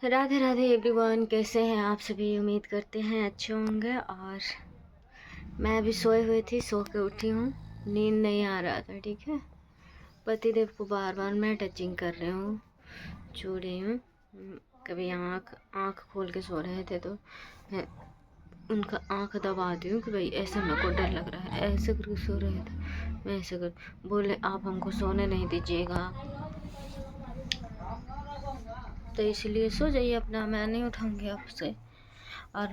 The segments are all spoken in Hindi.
राधे राधे एवरीवन, कैसे हैं आप सभी। उम्मीद करते हैं अच्छे होंगे। और मैं अभी सोए हुई थी, सो के उठी हूँ। नींद नहीं आ रहा था, ठीक है। पतिदेव को बार बार मैं टचिंग कर रही हूँ, छू रही हूँ। कभी आँख आँख खोल के सो रहे थे तो मैं उनका आँख दबाती हूँ कि भाई ऐसे मेरे को डर लग रहा है। ऐसे करके सो रहे थे, मैं ऐसे कर बोले आप हमको सोने नहीं दीजिएगा, तो इसलिए सो जाइए अपना, मैं नहीं उठाऊंगी आपसे। और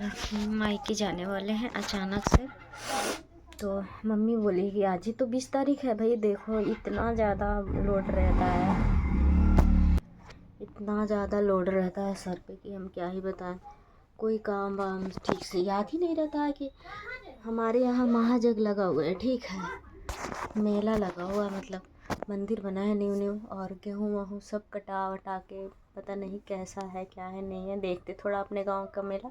मायके जाने वाले हैं अचानक से, तो मम्मी बोली कि आज ही तो 20 तारीख है। भाई देखो इतना ज़्यादा लोड रहता है, इतना ज़्यादा लोड रहता है सर पे कि हम क्या ही बताएं। कोई काम वाम ठीक से याद ही नहीं रहता है कि हमारे यहाँ महाजग लगा हुआ है, ठीक है, मेला लगा हुआ है, मतलब मंदिर बना है न्यू न्यू, और गेहूँ वहूँ सब कटा वटा के पता नहीं कैसा है क्या है नहीं है। देखते थोड़ा अपने गांव का मेला,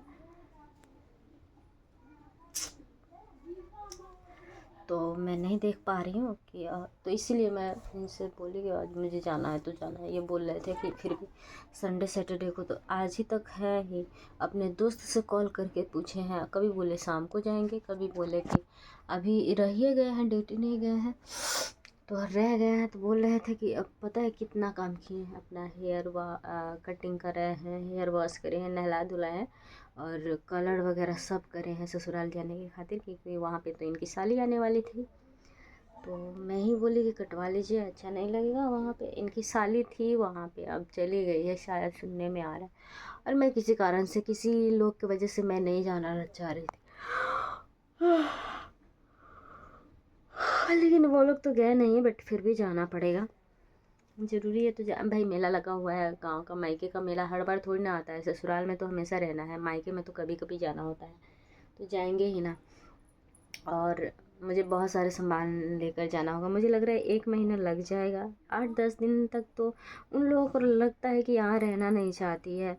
तो मैं नहीं देख पा रही हूँ कि तो इसीलिए मैं इनसे बोली कि आज मुझे जाना है तो जाना है। ये बोल रहे थे कि फिर भी संडे सैटरडे को, तो आज ही तक है ही। अपने दोस्त से कॉल करके पूछे हैं, कभी बोले शाम को जाएंगे, कभी बोले कि अभी रहिए गए हैं, ड्यूटी नहीं गए हैं, तो रह गए हैं। तो बोल रहे थे कि अब पता है कितना काम किए हैं, अपना हेयर कटिंग करे हैं, हेयर वॉश करे हैं, नहला धुलाए हैं, और कलर वगैरह सब करे हैं ससुराल जाने की खातिर, क्योंकि वहाँ पे तो इनकी साली आने वाली थी। तो मैं ही बोली कि कटवा लीजिए, अच्छा नहीं लगेगा, वहाँ पे इनकी साली थी वहाँ पे, अब चली गई है शायद, सुनने में आ रहा है। और मैं किसी कारण से, किसी लोग की वजह से मैं नहीं जाना चाह रही थी। लेकिन वो लोग तो गए नहीं, बट फिर भी जाना पड़ेगा, ज़रूरी है तो भाई मेला लगा हुआ है गांव का। मायके का मेला हर बार थोड़ी ना आता है, ससुराल में तो हमेशा रहना है, मायके में तो कभी कभी जाना होता है, तो जाएंगे ही ना। और मुझे बहुत सारे सामान लेकर जाना होगा, मुझे लग रहा है 1 महीना लग जाएगा, 8-10 दिन तक। तो उन लोगों को लगता है कि यहाँ रहना नहीं चाहती है,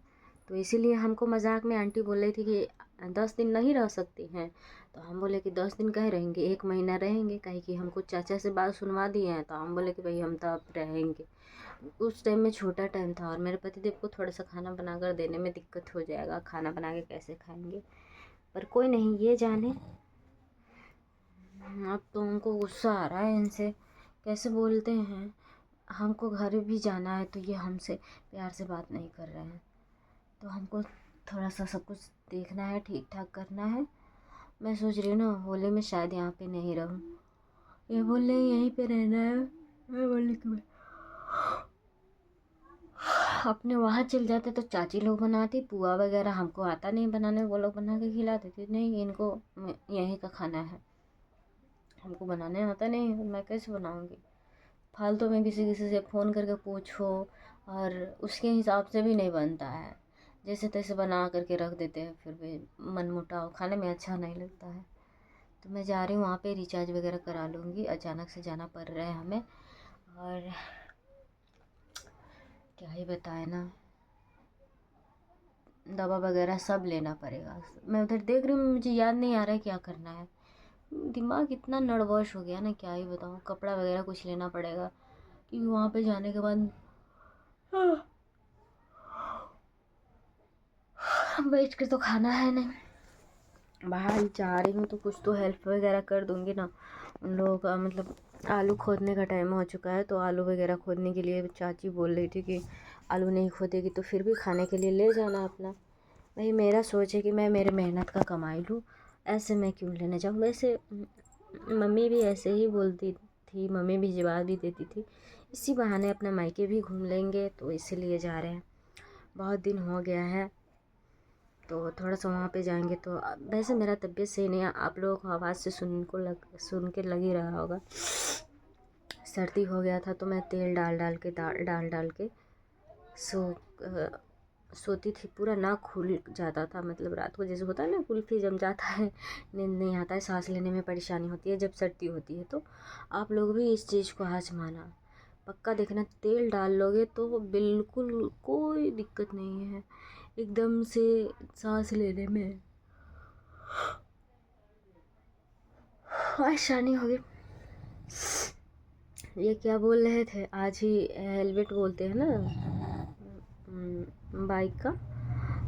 तो इसीलिए हमको मजाक में आंटी बोल रही थी कि 10 दिन नहीं रह सकती हैं। तो हम बोले कि 10 दिन कहीं रहेंगे, 1 महीना रहेंगे, कहीं कि हमको चाचा से बात सुनवा दिए हैं। तो हम बोले कि भाई हम तो अब रहेंगे। उस टाइम में छोटा टाइम था, और मेरे पतिदेव को थोड़ा सा खाना बनाकर देने में दिक्कत हो जाएगा, खाना बना के कैसे खाएंगे। पर कोई नहीं, ये जाने। अब तो उनको गुस्सा आ रहा है इनसे, कैसे बोलते हैं। हमको घर भी जाना है तो ये हमसे प्यार से बात नहीं कर रहे हैं, तो हमको थोड़ा सा सब कुछ देखना है, ठीक ठाक करना है। मैं सोच रही हूँ ना होली में शायद यहाँ पे नहीं रहूँ, ये बोल रहे यहीं पे रहना है। मैं बोली कि मैं अपने वहाँ चल जाते तो चाची लोग बनाती पुआ वगैरह, हमको आता नहीं बनाने, वो लोग बना के खिला देते। नहीं, इनको यहीं का खाना है, हमको बनाने आता नहीं, मैं कैसे बनाऊँगी। फालतू में किसी किसी से फ़ोन करके पूछो, और उसके हिसाब से भी नहीं बनता है, जैसे तैसे बना करके रख देते हैं, फिर भी मनमुटाव, खाने में अच्छा नहीं लगता है। तो मैं जा रही हूँ वहाँ पे रिचार्ज वगैरह करा लूँगी, अचानक से जाना पड़ रहा है हमें। और क्या ही बताए ना, दवा वगैरह सब लेना पड़ेगा। मैं उधर देख रही हूँ, मुझे याद नहीं आ रहा है क्या करना है, दिमाग इतना नर्वस हो गया ना, क्या ही बताऊँ। कपड़ा वगैरह कुछ लेना पड़ेगा, क्योंकि वहाँ पे जाने के बाद बैठ के तो खाना है नहीं। बाहर जा रही हूँ तो कुछ तो हेल्प वगैरह कर दूँगी ना उन लोगों का। मतलब आलू खोदने का टाइम हो चुका है, तो आलू वगैरह खोदने के लिए चाची बोल रही थी कि आलू नहीं खोदेगी तो फिर भी खाने के लिए ले जाना अपना। भाई मेरा सोच है कि मैं मेरे मेहनत का कमाई लूँ, ऐसे मैं क्यों लेने जाऊँ। वैसे मम्मी भी ऐसे ही बोलती थी, मम्मी भी जवाब भी देती थी, इसी बहाने अपना मायके भी घूम लेंगे, तो इसीलिए जा रहे हैं। बहुत दिन हो गया है, तो थोड़ा सा वहाँ पे जाएंगे। तो वैसे मेरा तबीयत सही नहीं है, आप लोगों को आवाज़ से सुन के लग ही रहा होगा, सर्दी हो गया था। तो मैं तेल डाल डाल के सोती थी, पूरा नाक खुल जाता था। मतलब रात को जैसे होता है ना, कुल्फी जम जाता है, नींद नहीं आता है, सांस लेने में परेशानी होती है जब सर्दी होती है। तो आप लोग भी इस चीज़ को आजमाना, पक्का देखना, तेल डाल लोगे तो बिल्कुल कोई दिक्कत नहीं है, एकदम से सांस लेने में आसानी होगी। ये क्या बोल रहे थे, आज ही हेलमेट बोलते हैं ना, बाइक का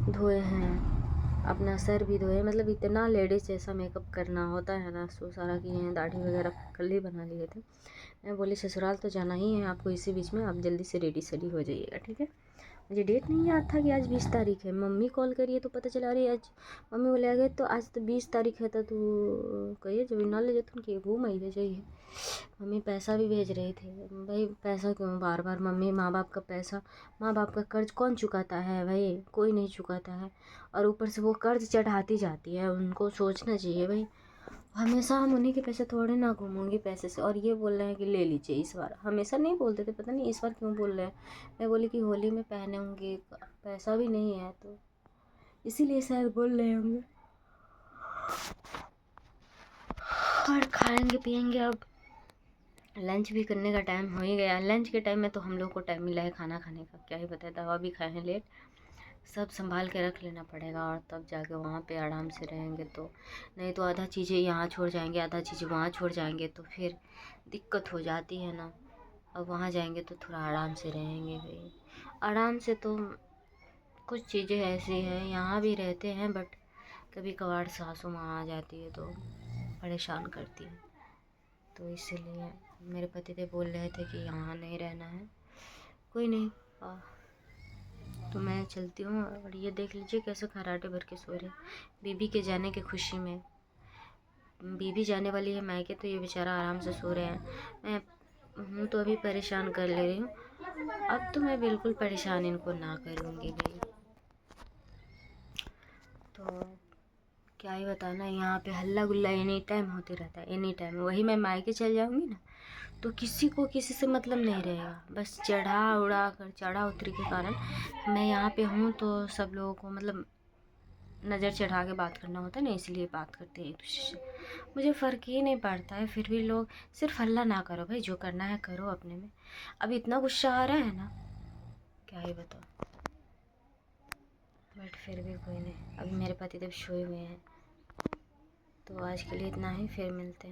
धोए हैं, अपना सर भी धोए, मतलब इतना लेडीज़ जैसा मेकअप करना होता है ना, सो सारा किए हैं, दाढ़ी वगैरह कल ही बना लिए थे। मैं बोली ससुराल तो जाना ही है आपको, इसी बीच में आप जल्दी से रेडी सेडी हो जाइएगा, ठीक है। मुझे डेट नहीं याद था कि आज 20 तारीख है। मम्मी कॉल करिए तो पता चला, अरे आज मम्मी बोले आ गए तो आज तो 20 तारीख है, तो कहिए जब ना ले जाते कि वो महीने जाइए। मम्मी पैसा भी भेज रही थी, भाई पैसा क्यों बार बार मम्मी, माँ बाप का पैसा, माँ बाप का कर्ज कौन चुकाता है भाई, कोई नहीं चुकाता है। और ऊपर से वो कर्ज चढ़ाती जाती है, उनको सोचना चाहिए भाई, हमेशा हम उन्हीं के पैसे थोड़े ना घूमूंगी पैसे से। और ये बोल रहे हैं कि ले लीजिए इस बार, हमेशा नहीं बोलते थे, पता नहीं इस बार क्यों बोल रहे हैं। मैं बोली कि होली में पहनूंगी, पैसा भी नहीं है तो इसीलिए शायद बोल रहे होंगे। और खाएंगे पिएंगे, अब लंच भी करने का टाइम हो ही गया। लंच के टाइम में तो हम लोग को टाइम मिला है खाना खाने का, क्या ही बताए, दवा भी खाए हैं लेट, सब संभाल के रख लेना पड़ेगा और तब जाके वहाँ पे आराम से रहेंगे। तो नहीं तो आधा चीज़ें यहाँ छोड़ जाएंगे, आधा चीज़ें वहाँ छोड़ जाएंगे, तो फिर दिक्कत हो जाती है ना। अब वहाँ जाएंगे तो थोड़ा आराम से रहेंगे भाई, आराम से। तो कुछ चीज़ें ऐसी हैं, यहाँ भी रहते हैं बट कभी कभार सासू माँ आ जाती है तो परेशान करती है, तो इसीलिए मेरे पतिदेव बोल रहे थे कि यहाँ नहीं रहना है। कोई नहीं, तो मैं चलती हूँ। और ये देख लीजिए कैसे खर्राटे भर के सो रहे हैं बीबी के जाने की खुशी में। बीबी जाने वाली है मायके, तो ये बेचारा आराम से सो रहे हैं। मैं हूँ तो अभी परेशान कर ले रही हूँ, अब तो मैं बिल्कुल परेशान इनको ना करूँगी भाई। तो क्या ही बताना, यहाँ पे हल्ला गुल्ला एनी टाइम होते रहता है, एनी टाइम। वही मैं मायके चल जाऊँगी ना तो किसी को किसी से मतलब नहीं रहेगा, बस चढ़ा उतरी के कारण मैं यहाँ पे हूँ तो सब लोगों को मतलब नज़र चढ़ा के बात करना होता है ना, इसलिए बात करते हैं एक दूसरे से। मुझे फ़र्क ही नहीं पड़ता है, फिर भी लोग सिर्फ हल्ला ना करो भाई, जो करना है करो अपने में। अब इतना गुस्सा आ रहा है ना, क्या ही बताओ, बट फिर भी कोई नहीं। अभी मेरे पतिदेव सोए हुए हैं, तो आज के लिए इतना ही, फिर मिलते हैं।